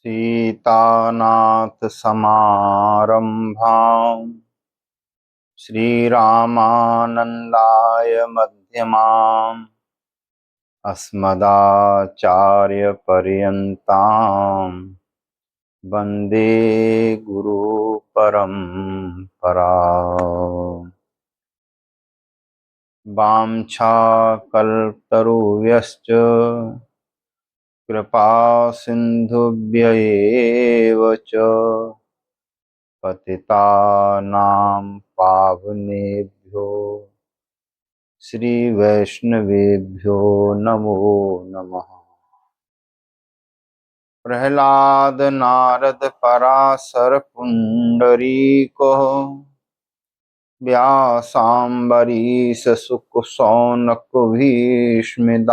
सीतानाथ समारंभां श्रीरामानंदाय मध्यमाम् अस्मदाचार्यपर्यन्तां वन्दे गुरुपरम्पराम्। वाञ्छाकल्पतरुभ्यश्च कृपा सिन्धुभ्य एव च पतितानां पावनेभ्यो श्रीवैष्णवेभ्यो नमो नमः। प्रह्लाद नारद पराशर पुंडरीको व्यासाम्बरीश सुक शौनक भीष्मदाल्व्यान्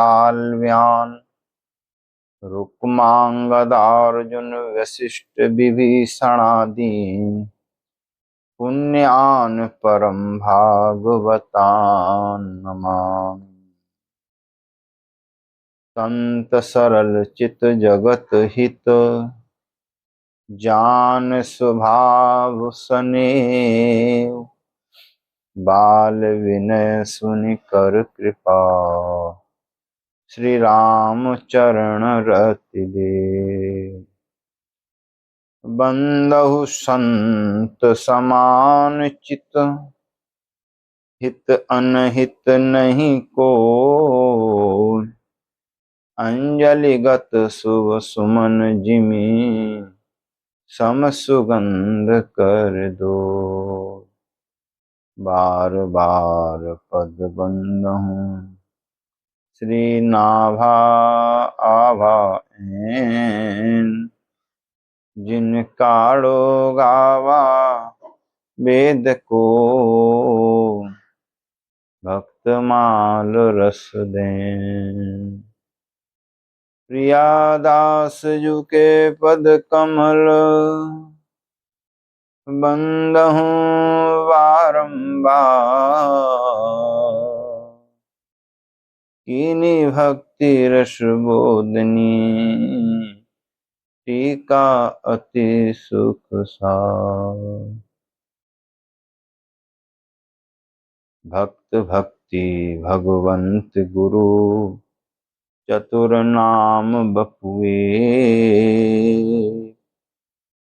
रुक्मांगदार्जुन वसिष्ठ विभीषणादीन् पुण्यान् परम भागवतान् नमामि। संत सरल चित जगत हित जान स्वभाव सनेव बाल विनय सुनि कर कृपा श्री राम चरण रति दे। बंदहु संत समान चित हित अनहित नहीं को अंजलिगत शुभ सुमन जिमि सम सुगंध कर दो। बार बार पद बंदहूँ श्री नाभा आभा ऐन जिन काढ़ो गावा वेद को भक्त माल रस दें। प्रियादास जू के पद कमल बंदहूँ बारंबार कीनी भक्ति रस बोधनी टीका अति सुख सार। भक्त भक्ति भगवंत गुरु चतुर नाम बपुए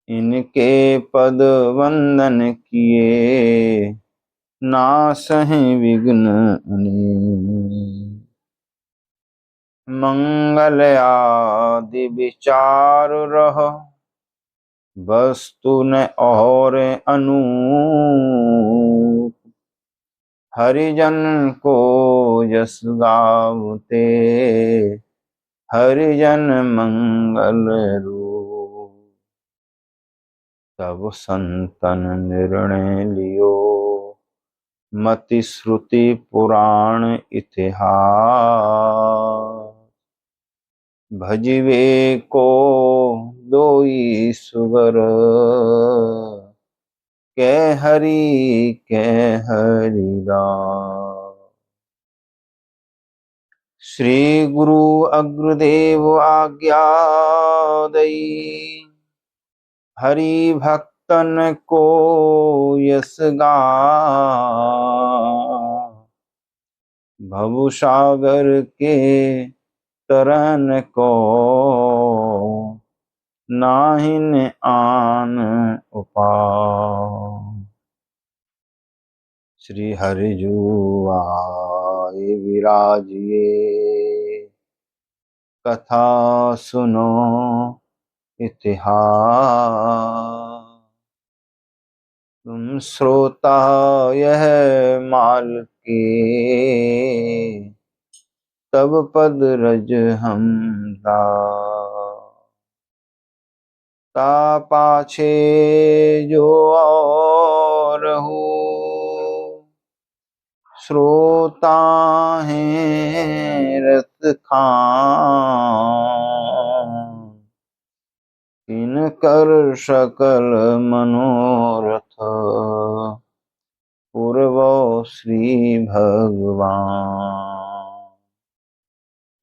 इनके पद वंदन किए नासहि विघ्न अनेक। मंगल आदि विचार रह वस्तु न और अनूप हरिजन को यस गावते हरिजन मंगल रूप। तब संतन निर्णय लियो मति श्रुति पुराण इतिहास भजिवे को दोई सुगर कै हरिदास। श्री गुरु अग्रदेव आज्ञा दई हरि भक्तन को यस गान भव सागर के तरन को नाहिन आन उपाय। श्री हरि जू आए विराजिए कथा सुनो इतिहास। तुम श्रोता यह माल के तब पद रज हम ता पाछे जो और हो श्रोता हैं रत खान इन कर सकल मनोरथ पूर्व श्री भगवान।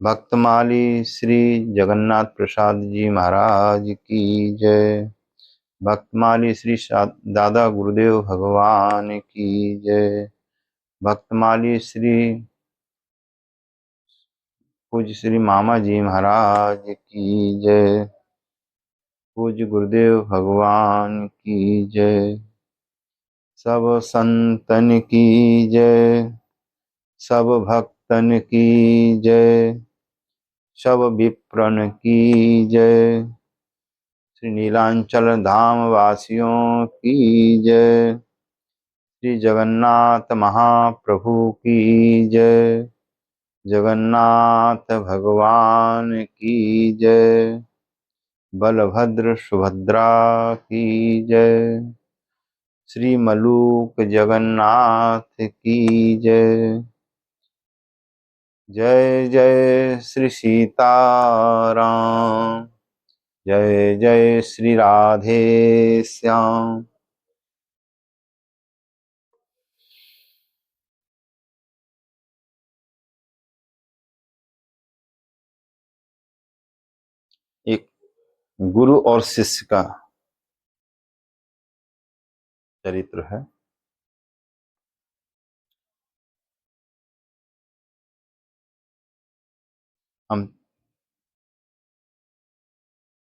भक्तमाली श्री जगन्नाथ प्रसाद जी महाराज की जय। भक्तमाली श्री दादा गुरुदेव भगवान की जय। भक्तमाली श्री पूज्य श्री मामा जी महाराज की जय। पूज्य गुरुदेव भगवान की जय। सब संतन की जय। सब भक्तन की जय। सब विप्रन की जय। श्री नीलांचल धाम वासियों की जय। श्री जगन्नाथ महाप्रभु की जय। जगन्नाथ भगवान की जय। बलभद्र सुभद्रा की जय। श्री मलूक जगन्नाथ की जय। जय जय श्री सीताराम। जय जय श्री राधे श्याम। एक गुरु और शिष्य का चरित्र है। हम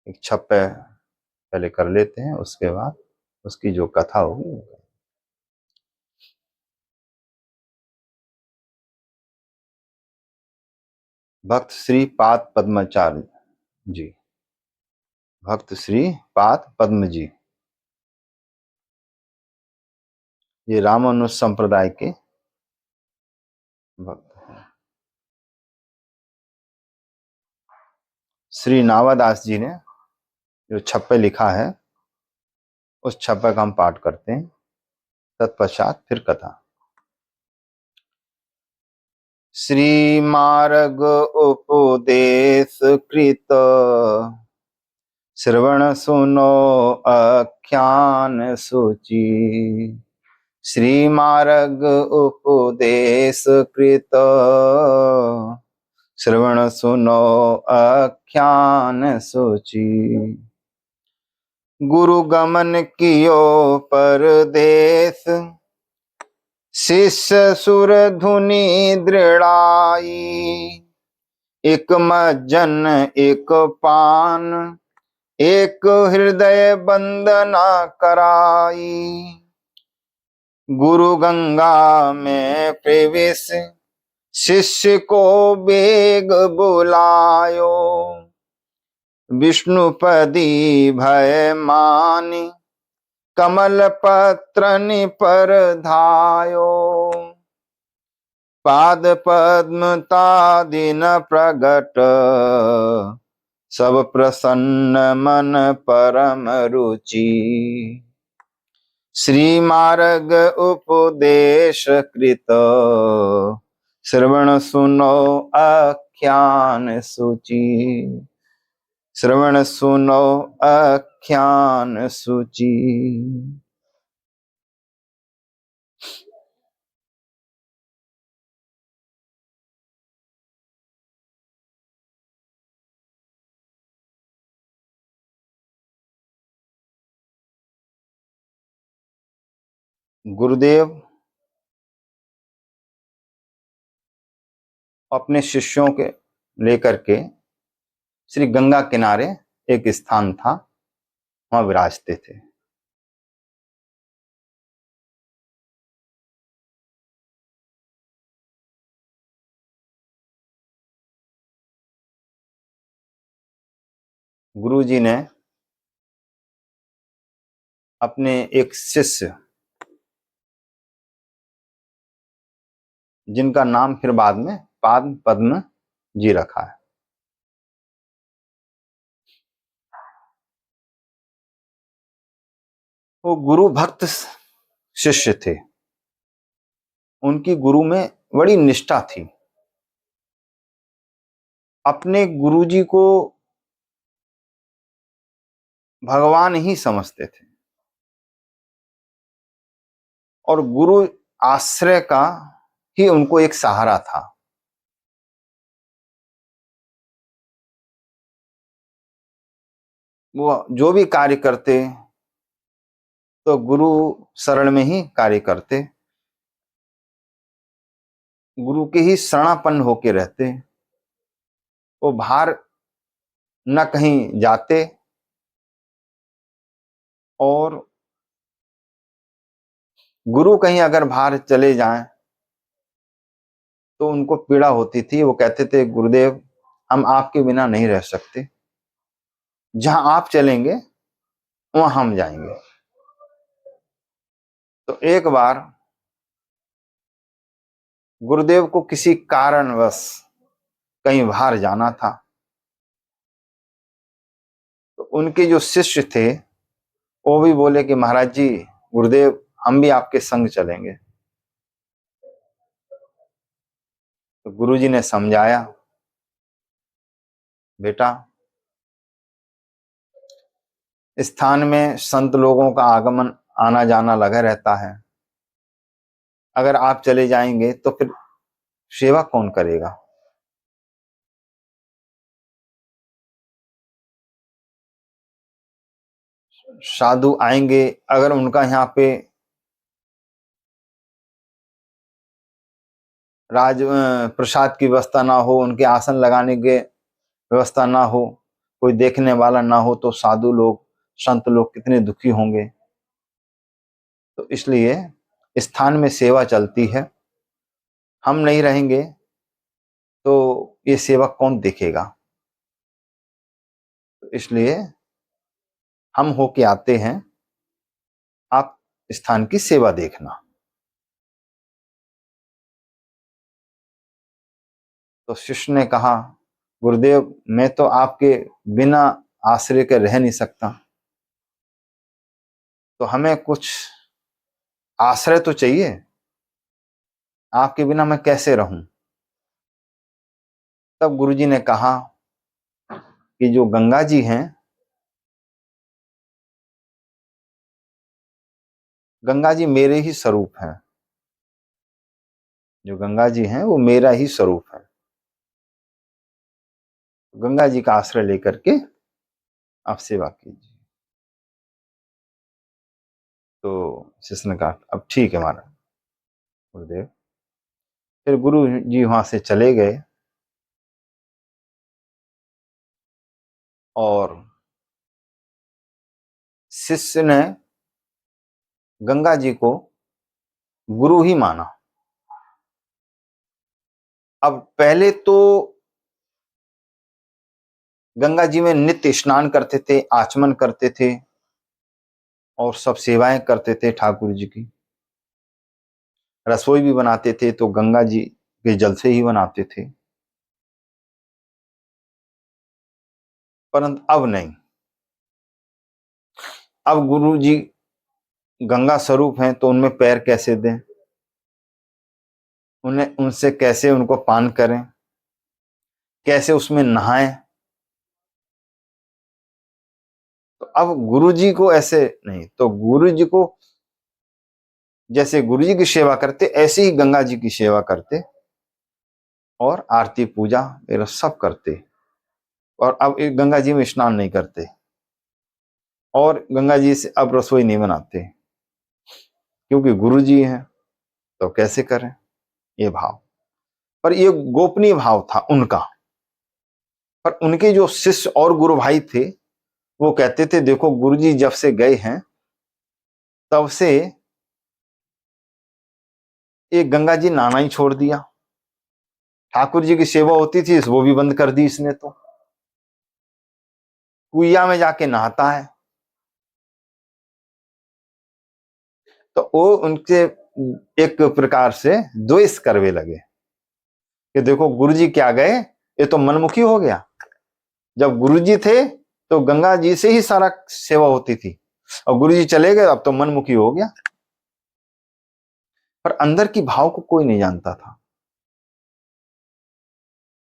एक छप्पे पहले कर लेते हैं, उसके बाद उसकी जो कथा होगी। भक्त श्री पाद पद्माचार्य जी। भक्त श्री पाद पद्म जी ये रामानुज संप्रदाय के भक्त हैं। श्री नावादास जी ने जो छप्पे लिखा है, उस छप्पे का हम पाठ करते हैं, तत्पश्चात फिर कथा। श्री मार्ग उपदेश कृत श्रवण सुनो आख्यान सूची। श्री मार्ग उपदेश कृत श्रवण सुनो आख्यान सूची। गुरु गमन कियो परदेश शिष्य सुर धुनि दृढ़ाई। एक मज्जन एक पान एक हृदय बंदना कराई। गुरु गंगा में प्रवेश शिष्य को बेग बुलायो। विष्णुपदी भय मानि कमल पत्र पर धायो। पाद पद्म तादिन प्रगट सब प्रसन्न मन परम रुचि। श्री मार्ग उपदेश कृत श्रवण सुनो आख्यान सूची। श्रवण सुनो आख्यान सूची। गुरुदेव अपने शिष्यों के लेकर के श्री गंगा किनारे एक स्थान था, वहां विराजते थे। गुरुजी ने अपने एक शिष्य, जिनका नाम फिर बाद में पाद पद्म जी रखा है, वो गुरु भक्त शिष्य थे। उनकी गुरु में बड़ी निष्ठा थी। अपने गुरुजी को भगवान ही समझते थे और गुरु आश्रय का ही उनको एक सहारा था। वो जो भी कार्य करते तो गुरु शरण में ही कार्य करते, गुरु के ही शरणापन्न होके रहते। वो बाहर न कहीं जाते, और गुरु कहीं अगर बाहर चले जाएं तो उनको पीड़ा होती थी। वो कहते थे, गुरुदेव हम आपके बिना नहीं रह सकते, जहां आप चलेंगे वहां हम जाएंगे। तो एक बार गुरुदेव को किसी कारणवश कहीं बाहर जाना था, तो उनके जो शिष्य थे वो भी बोले कि महाराज जी, गुरुदेव हम भी आपके संग चलेंगे। तो गुरुजी ने समझाया, बेटा स्थान में संत लोगों का आगमन आना जाना लगा रहता है, अगर आप चले जाएंगे तो फिर सेवा कौन करेगा। साधु आएंगे, अगर उनका यहाँ पे राज प्रसाद की व्यवस्था ना हो, उनके आसन लगाने के व्यवस्था ना हो, कोई देखने वाला ना हो, तो साधु लोग संत लोग कितने दुखी होंगे। तो इसलिए स्थान में सेवा चलती है, हम नहीं रहेंगे तो ये सेवा कौन देखेगा। तो इसलिए हम होके आते हैं, आप स्थान की सेवा देखना। तो शिष्य ने कहा, गुरुदेव मैं तो आपके बिना आश्रय के रह नहीं सकता, तो हमें कुछ आश्रय तो चाहिए, आपके बिना मैं कैसे रहूं। तब गुरुजी ने कहा कि जो गंगा जी हैं, गंगा जी मेरे ही स्वरूप हैं, जो गंगा जी हैं वो मेरा ही स्वरूप है। गंगा जी का आश्रय लेकर के आप सेवा कीजिए। तो शिष्य ने कहा अब ठीक है महाराज गुरुदेव। फिर गुरु जी वहां से चले गए, और शिष्य ने गंगा जी को गुरु ही माना। अब पहले तो गंगा जी में नित्य स्नान करते थे, आचमन करते थे, और सब सेवाएं करते थे ठाकुर जी की। रसोई भी बनाते थे तो गंगा जी के जल से ही बनाते थे। परंतु अब नहीं, अब गुरु जी गंगा स्वरूप हैं तो उनमें पैर कैसे दें, उन्हें उनसे कैसे उनको पान करें, कैसे उसमें नहाएं। तो अब गुरु जी को ऐसे नहीं, तो गुरु जी को जैसे गुरु जी की सेवा करते ऐसे ही गंगा जी की सेवा करते, और आरती पूजा वगैरह सब करते। और अब गंगा जी में स्नान नहीं करते, और गंगा जी से अब रसोई नहीं बनाते, क्योंकि गुरु जी हैं तो कैसे करें ये भाव। पर ये गोपनीय भाव था उनका। पर उनके जो शिष्य और गुरु भाई थे वो कहते थे, देखो गुरु जी जब से गए हैं तब से ये गंगा जी नहाना ही छोड़ दिया, ठाकुर जी की सेवा होती थी वो भी बंद कर दी इसने, तो कुइया में जाके नहाता है। तो वो उनके एक प्रकार से द्वेष करने लगे कि देखो गुरुजी क्या गए, ये तो मनमुखी हो गया। जब गुरुजी थे तो गंगा जी से ही सारा सेवा होती थी, और गुरुजी चले गए अब तो मनमुखी हो गया। पर अंदर की भाव को कोई नहीं जानता था,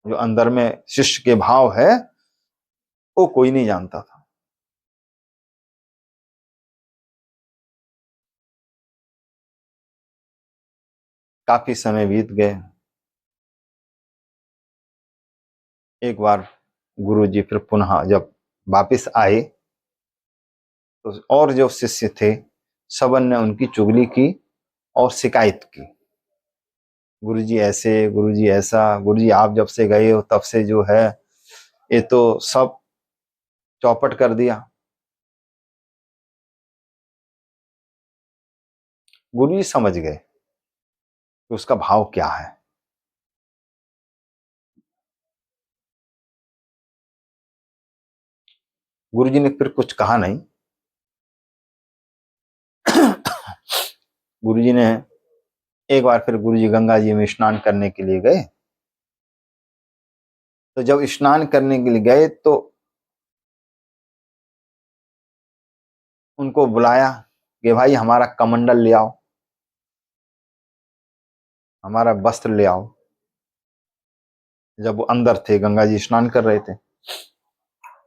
जो अंदर में शिष्य के भाव है वो कोई नहीं जानता था। काफी समय बीत गए। एक बार गुरुजी फिर पुनः जब वापिस आए तो और जो शिष्य थे सबन ने उनकी चुगली की और शिकायत की, गुरुजी ऐसे, गुरुजी ऐसा, गुरुजी आप जब से गए हो तब से जो है ये तो सब चौपट कर दिया। गुरुजी समझ गए कि उसका भाव क्या है। गुरुजी ने फिर कुछ कहा नहीं। गुरुजी ने एक बार फिर गुरुजी गंगा जी में स्नान करने के लिए गए। तो जब स्नान करने के लिए गए तो उनको बुलाया कि भाई हमारा कमंडल ले आओ, हमारा वस्त्र ले आओ। जब वो अंदर थे, गंगा जी स्नान कर रहे थे,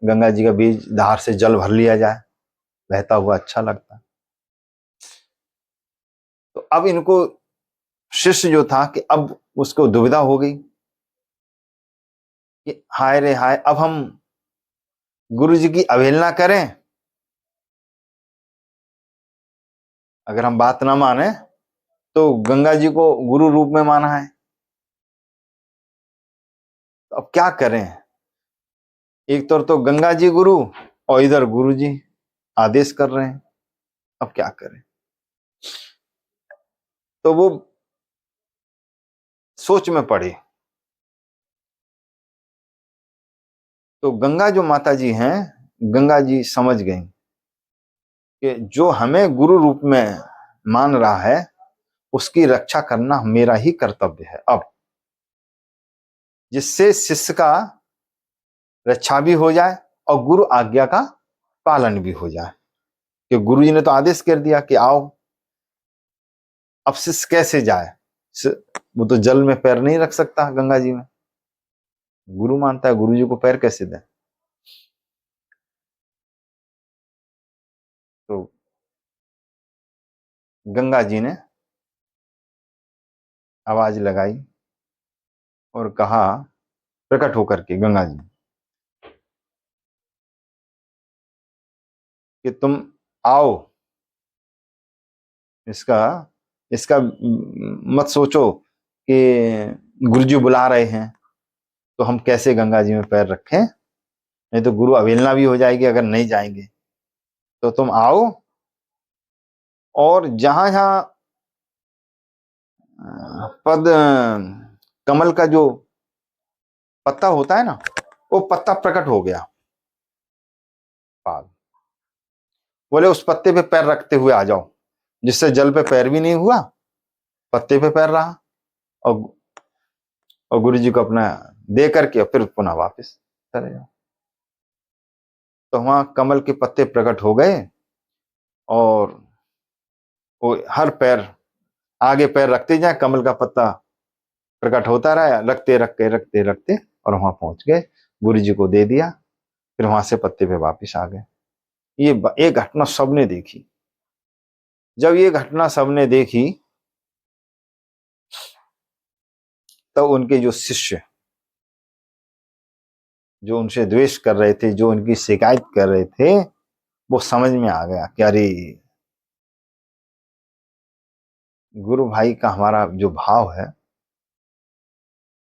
गंगा जी का बीज धार से जल भर लिया जाए, बहता हुआ अच्छा लगता। तो अब इनको शिष्य जो था कि अब उसको दुविधा हो गई कि हाय रे हाय, अब हम गुरु जी की अवहेलना करें, अगर हम बात ना माने तो गंगा जी को गुरु रूप में माना है, तो अब क्या करें। एक तो गंगा जी गुरु और इधर गुरु जी आदेश कर रहे हैं, अब क्या करें। तो वो सोच में पड़े। तो गंगा जो माता जी हैं, गंगा जी समझ गई कि जो हमें गुरु रूप में मान रहा है उसकी रक्षा करना मेरा ही कर्तव्य है। अब जिससे शिष्य का रक्षा भी हो जाए और गुरु आज्ञा का पालन भी हो जाए, कि गुरु जी ने तो आदेश कर दिया कि आओ। अब शिष्य कैसे जाए, वो तो जल में पैर नहीं रख सकता गंगा जी में, गुरु मानता है, गुरु जी को पैर कैसे दें। तो गंगा जी ने आवाज लगाई और कहा, प्रकट होकर के गंगा जी, कि तुम आओ, इसका इसका मत सोचो कि गुरुजी बुला रहे हैं तो हम कैसे गंगा जी में पैर रखें, नहीं तो गुरु अवहेलना भी हो जाएगी अगर नहीं जाएंगे। तो तुम आओ और जहां जहां पद कमल का जो पत्ता होता है ना, वो पत्ता प्रकट हो गया। पाद बोले उस पत्ते पे पैर रखते हुए आ जाओ, जिससे जल पे पैर भी नहीं हुआ, पत्ते पे पैर रहा, और गुरु जी को अपना दे करके फिर पुनः वापस चले जाओ। तो वहां कमल के पत्ते प्रकट हो गए और वो हर पैर, आगे पैर रखते जाए, कमल का पत्ता प्रकट होता रहा, रखते रखते रखते रखते और वहां पहुंच गए, गुरु जी को दे दिया, फिर वहां से पत्ते पे वापिस आ गए। ये घटना सबने देखी। जब ये घटना सबने देखी तो उनके जो शिष्य, जो उनसे द्वेष कर रहे थे, जो उनकी शिकायत कर रहे थे, वो समझ में आ गया कि अरे गुरु भाई का हमारा जो भाव है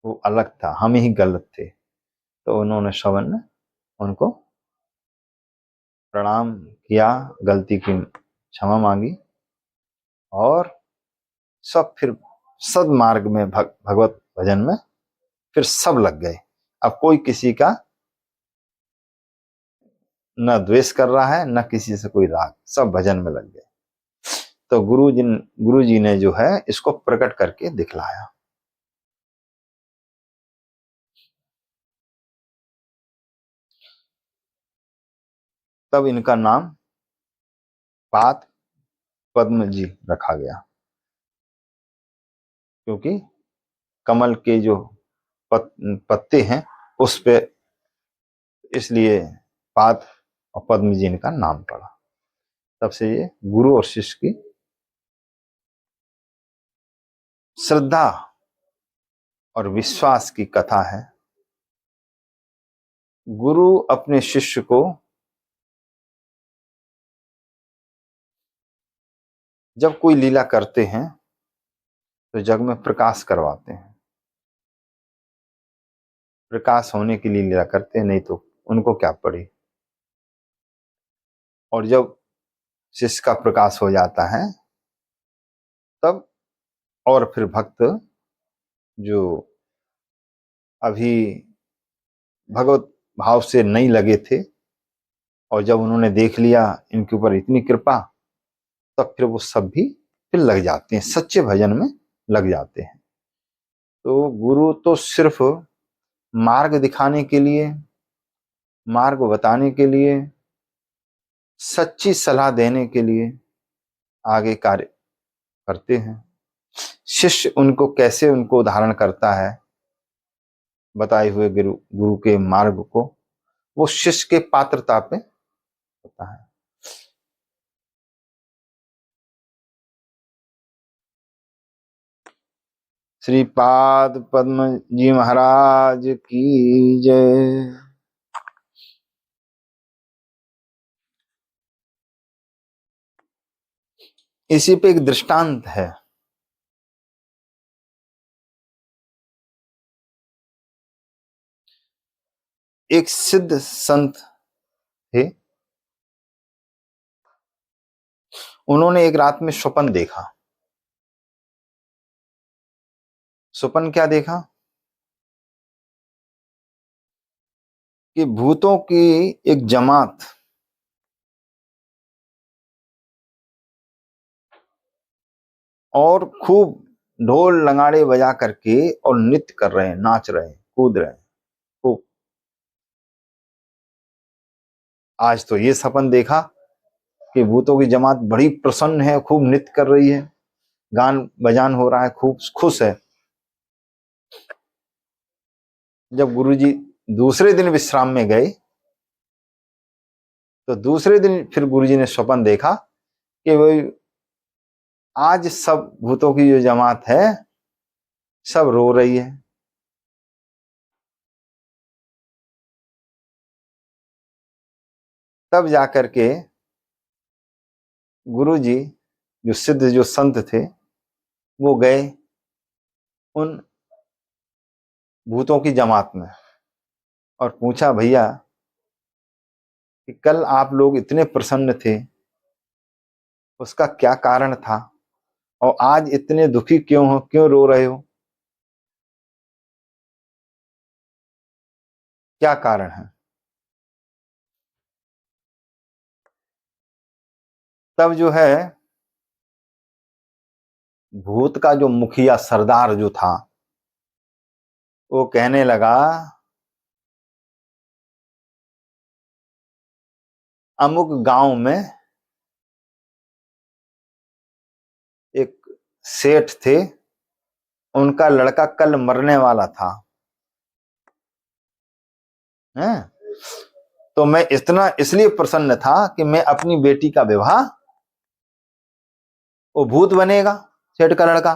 वो अलग था, हम ही गलत थे। तो उन्होंने सबन ने उनको प्रणाम किया, गलती की क्षमा मांगी और सब फिर सदमार्ग में भगवत भजन में फिर सब लग गए। अब कोई किसी का न द्वेष कर रहा है, न किसी से कोई राग, सब भजन में लग गए। तो गुरु जी ने जो है इसको प्रकट करके दिखलाया। तब इनका नाम पाद पद्म जी रखा गया, क्योंकि कमल के जो पत्ते हैं उस पे, इसलिए पाद और पद्म जी इनका नाम पड़ा। तब से ये गुरु और शिष्य की श्रद्धा और विश्वास की कथा है। गुरु अपने शिष्य को जब कोई लीला करते हैं तो जग में प्रकाश करवाते हैं, प्रकाश होने के लिए लीला करते हैं, नहीं तो उनको क्या पड़े। और जब शिष्य का प्रकाश हो जाता है तब और फिर भक्त जो अभी भगवत भाव से नहीं लगे थे और जब उन्होंने देख लिया इनके ऊपर इतनी कृपा, तब फिर वो सब भी फिर लग जाते हैं, सच्चे भजन में लग जाते हैं। तो गुरु तो सिर्फ मार्ग दिखाने के लिए, मार्ग बताने के लिए, सच्ची सलाह देने के लिए आगे कार्य करते हैं। शिष्य उनको कैसे उनको धारण करता है बताए हुए गुरु गुरु के मार्ग को, वो शिष्य के पात्रता पे होता है। श्रीपाद पद्म जी महाराज की जय। इसी पे एक दृष्टांत है। एक सिद्ध संत थे, उन्होंने एक रात में स्वप्न देखा। स्वप्न क्या देखा कि भूतों की एक जमात और खूब ढोल नगाड़े बजा करके और नृत्य कर रहे हैं, नाच रहे हैं, कूद रहे हैं खूब। आज तो ये सपन देखा कि भूतों की जमात बड़ी प्रसन्न है, खूब नृत्य कर रही है, गान बजान हो रहा है, खूब खुश है। जब गुरुजी दूसरे दिन विश्राम में गए तो दूसरे दिन फिर गुरुजी ने स्वप्न देखा कि वही आज सब भूतों की जो जमात है सब रो रही है। तब जाकर के गुरुजी जो सिद्ध जो संत थे वो गए उन भूतों की जमात में और पूछा, भैया कि कल आप लोग इतने प्रसन्न थे, उसका क्या कारण था और आज इतने दुखी क्यों हो, क्यों रो रहे हो, क्या कारण है। तब जो है भूत का जो मुखिया सरदार जो था वो कहने लगा, अमुक गांव में एक सेठ थे, उनका लड़का कल मरने वाला था, हैं? तो मैं इतना इसलिए प्रसन्न था कि मैं अपनी बेटी का विवाह, वो भूत बनेगा सेठ का लड़का,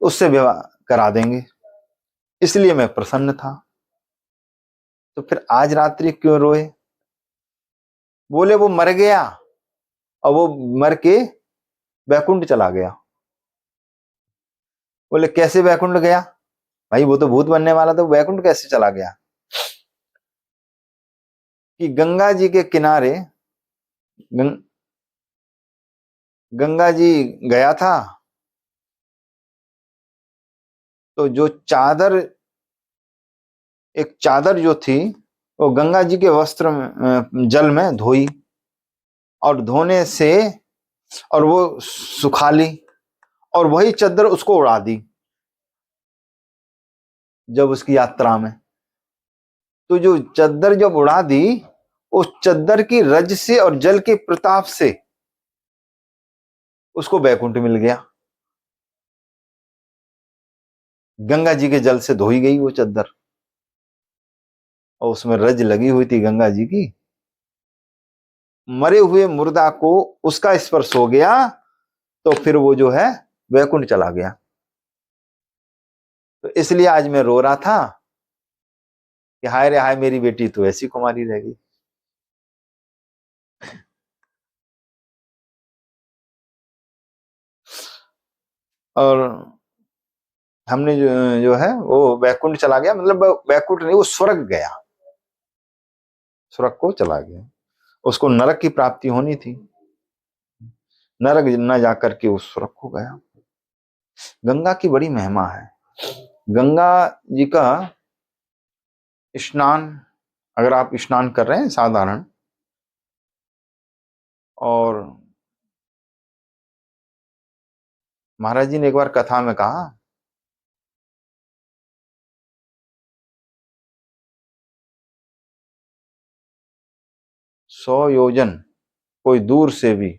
उससे विवाह करा देंगे, इसलिए मैं प्रसन्न था। तो फिर आज रात्रि क्यों रोए। बोले वो मर गया और वो मर के वैकुंठ चला गया। बोले कैसे वैकुंठ गया, भाई वो तो भूत बनने वाला था, वैकुंठ कैसे चला गया। कि गंगा जी के किनारे गंगा जी गया था तो जो चादर, एक चादर जो थी वो गंगा जी के वस्त्र में जल में धोई और धोने से और वो सुखा ली और वही चादर उसको उड़ा दी जब उसकी यात्रा में। तो जो चादर जब उड़ा दी उस चादर की रज से और जल के प्रताप से उसको बैकुंठ मिल गया। गंगा जी के जल से धोई गई वो चादर और उसमें रज लगी हुई थी गंगा जी की। मरे हुए मुर्दा को उसका स्पर्श हो गया तो फिर वो जो है वैकुंठ चला गया। तो इसलिए आज मैं रो रहा था कि हाय रे हाय मेरी बेटी तो ऐसी कुमारी रह गई। और हमने जो है वो वैकुंठ चला गया, मतलब वैकुंठ नहीं, वो स्वर्ग गया, स्वर्ग को चला गया। उसको नरक की प्राप्ति होनी थी, नरक न जाकर के उस स्वर्ग को गया। गंगा की बड़ी महिमा है। गंगा जी का स्नान, अगर आप स्नान कर रहे हैं साधारण, और महाराज जी ने एक बार कथा में कहा, 100 योजन कोई दूर से भी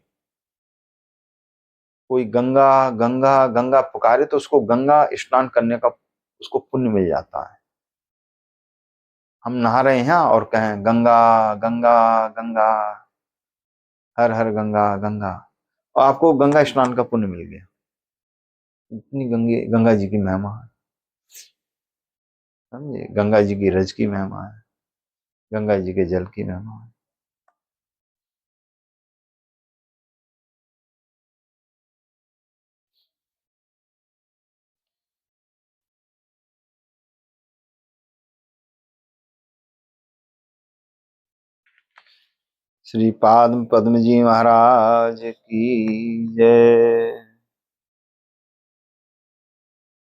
कोई गंगा गंगा गंगा पुकारे तो उसको गंगा स्नान करने का उसको पुण्य मिल जाता है। हम नहा रहे हैं और कहें गंगा गंगा गंगा, हर हर गंगा गंगा, और आपको गंगा स्नान का पुण्य मिल गया। इतनी गंगा जी की महिमा है, समझे, गंगा जी की रज की महिमा है, गंगा जी के जल की महिमा है। श्री पाद पद्म जी महाराज की जय।